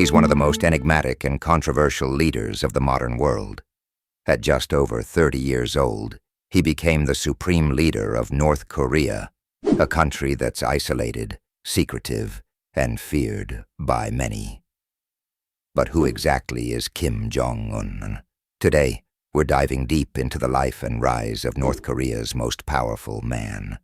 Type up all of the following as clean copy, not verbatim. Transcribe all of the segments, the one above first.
He's one of the most enigmatic and controversial leaders of the modern world. At just over 30 years old, he became the supreme leader of North Korea, a country that's isolated, secretive, and feared by many. But who exactly is Kim Jong Un? Today, we're diving deep into the life and rise of North Korea's most powerful man.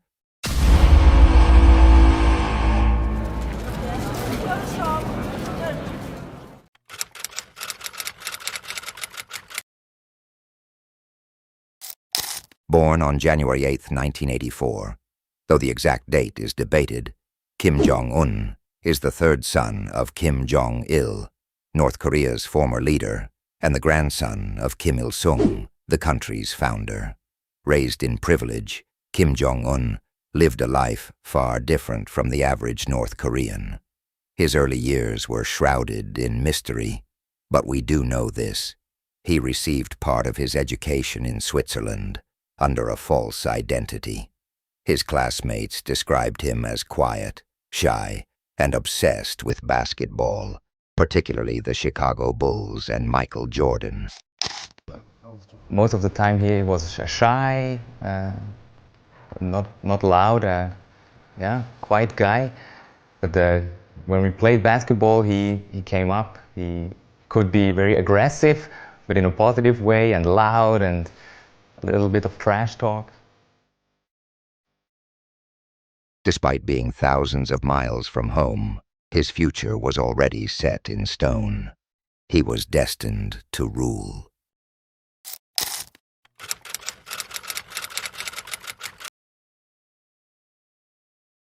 Born on January 8, 1984, though the exact date is debated, Kim Jong Un is the third son of Kim Jong Il, North Korea's former leader, and the grandson of Kim Il-sung, the country's founder. Raised in privilege, Kim Jong Un lived a life far different from the average North Korean. His early years were shrouded in mystery, but we do know this. He received part of his education in Switzerland, under a false identity. His classmates described him as quiet, shy, and obsessed with basketball, particularly the Chicago Bulls and Michael Jordan. Most of the time he was shy, not loud, quiet guy. But when we played basketball, he came up. He could be very aggressive, but in a positive way, and loud, and a little bit of trash talk. Despite being thousands of miles from home, his future was already set in stone. He was destined to rule.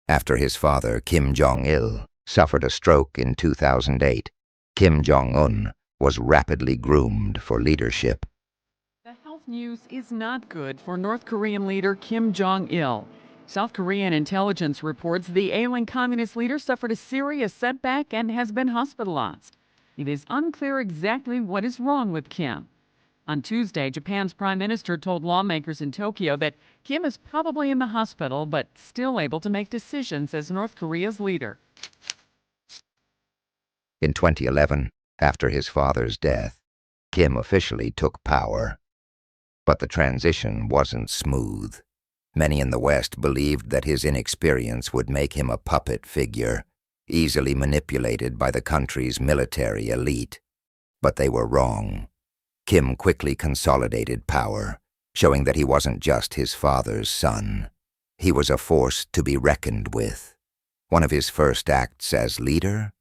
After his father, Kim Jong-il, suffered a stroke in 2008, Kim Jong-un was rapidly groomed for leadership. The health news is not good for North Korean leader Kim Jong-il. South Korean intelligence reports the ailing communist leader suffered a serious setback and has been hospitalized. It is unclear exactly what is wrong with Kim. On Tuesday, Japan's prime minister told lawmakers in Tokyo that Kim is probably in the hospital but still able to make decisions as North Korea's leader. In 2011, after his father's death, Kim officially took power. But the transition wasn't smooth. Many in the West believed that his inexperience would make him a puppet figure, easily manipulated by the country's military elite. But they were wrong. Kim quickly consolidated power, showing that he wasn't just his father's son. He was a force to be reckoned with. One of his first acts as leader?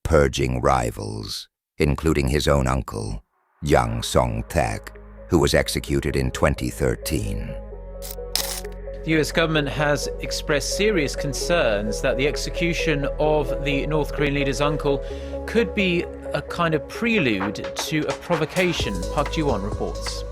Purging rivals, including his own uncle, Jang Song-taek, who was executed in 2013. The US government has expressed serious concerns that the execution of the North Korean leader's uncle could be a kind of prelude to a provocation, Park Ji-won reports.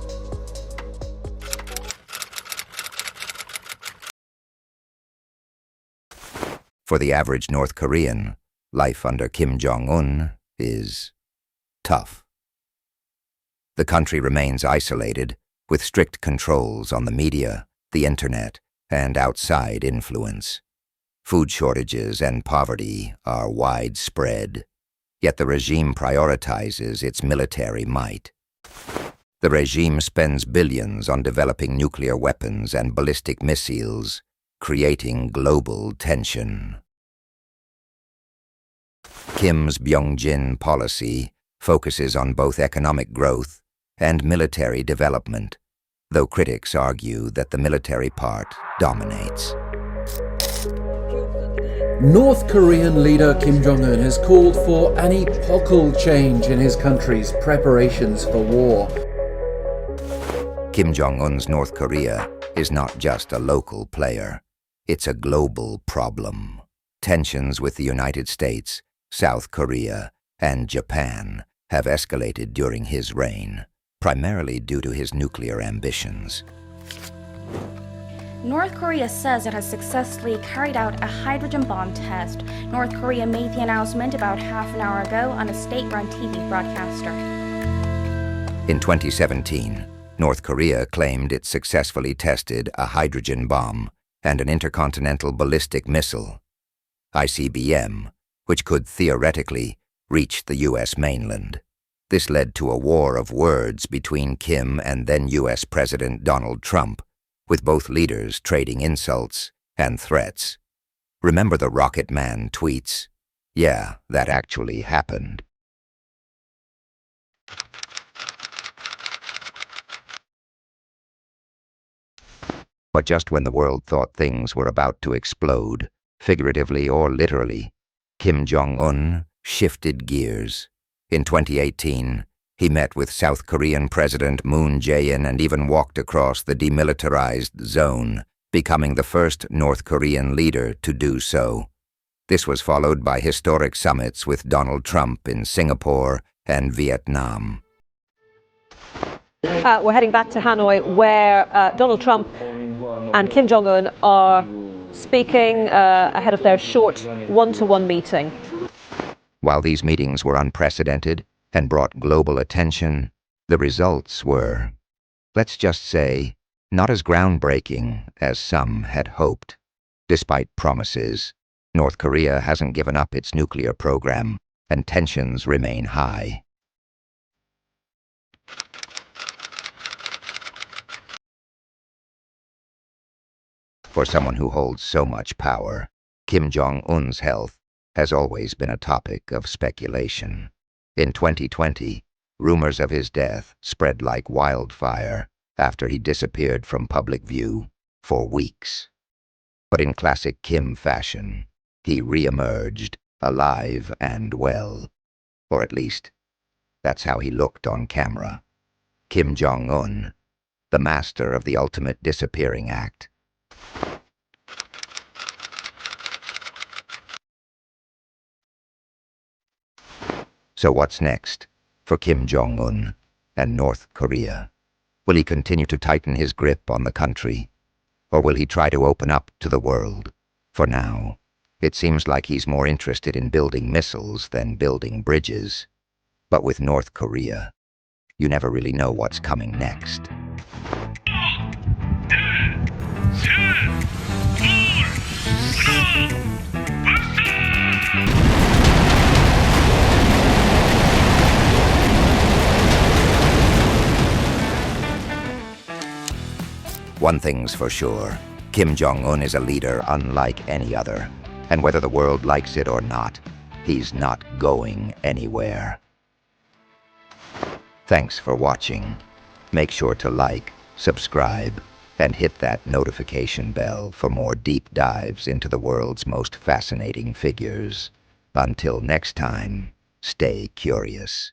For the average North Korean, life under Kim Jong-un is tough. The country remains isolated, with strict controls on the media, the internet, and outside influence. Food shortages and poverty are widespread, yet the regime prioritizes its military might. The regime spends billions on developing nuclear weapons and ballistic missiles, creating global tension. Kim's Byungjin policy focuses on both economic growth and military development, though critics argue that the military part dominates. North Korean leader Kim Jong Un has called for an epochal change in his country's preparations for war. Kim Jong-un's North Korea is not just a local player. It's a global problem. Tensions with the United States, South Korea, and Japan have escalated during his reign, primarily due to his nuclear ambitions. North Korea says it has successfully carried out a hydrogen bomb test. North Korea made the announcement about half an hour ago on a state-run TV broadcaster. In 2017, North Korea claimed it successfully tested a hydrogen bomb and an intercontinental ballistic missile, ICBM, which could theoretically reached the U.S. mainland. This led to a war of words between Kim and then U.S. President Donald Trump, with both leaders trading insults and threats. Remember the Rocket Man tweets? Yeah, that actually happened. But just when the world thought things were about to explode, figuratively or literally, Kim Jong Un shifted gears. In 2018, he met with South Korean President Moon Jae-in and even walked across the demilitarized zone, becoming the first North Korean leader to do so. This was followed by historic summits with Donald Trump in Singapore and Vietnam. We're heading back to Hanoi, where Donald Trump and Kim Jong Un are speaking ahead of their short one-to-one meeting. While these meetings were unprecedented and brought global attention, the results were, let's just say, not as groundbreaking as some had hoped. Despite promises, North Korea hasn't given up its nuclear program, and tensions remain high. For someone who holds so much power, Kim Jong Un's health has always been a topic of speculation. In 2020, rumors of his death spread like wildfire after he disappeared from public view for weeks. But in classic Kim fashion, he re-emerged, alive and well. Or at least, that's how he looked on camera. Kim Jong Un, the master of the ultimate disappearing act. So what's next for Kim Jong Un and North Korea? Will he continue to tighten his grip on the country? Or will he try to open up to the world? For now, it seems like he's more interested in building missiles than building bridges. But with North Korea, you never really know what's coming next. One thing's for sure, Kim Jong Un is a leader unlike any other, and whether the world likes it or not, he's not going anywhere. Thanks for watching. Make sure to like, subscribe, and hit that notification bell for more deep dives into the world's most fascinating figures. Until next time, stay curious.